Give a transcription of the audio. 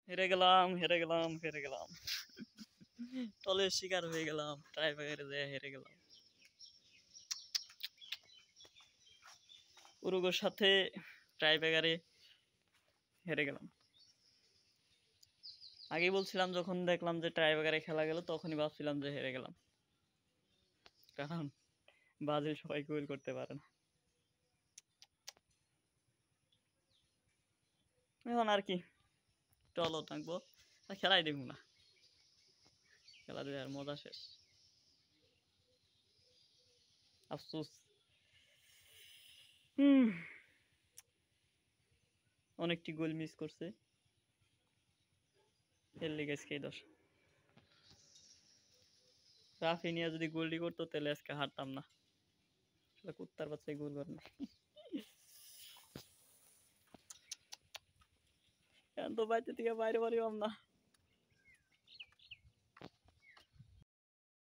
হেরে গেলাম, হেরে গেলাম, হেরে গেলাম। টলের শিকার হয়ে গেলাম, ট্রাইব্রেকারে যেয়ে হেরে গেলাম। উরুগুয়ের সাথে ট্রাইব্রেকারে হেরে গেলাম। আগেই বলছিলাম, যখন দেখলাম যে ট্রাইব্রেকারে খেলা গেল তখনই ভাবছিলাম যে হেরে গেলাম, কারণ ব্রাজিল সবাই গোল করতে পারে না। এখন আর কি, টলও থাকবো, খেলাই দেখবো না, খেলা দেখার মজা শেষ। আফসোস। অনেকটি গোল মিস করছে, এর লিগে আজকে এই দশ। রাফিনিয়া যদি গোলটি করতো তাহলে আজকে হারতাম না। কুত্তার বাচ্চায় গোল করে না, এখন তো বাইরে থেকে বাইরে পারিবাম না।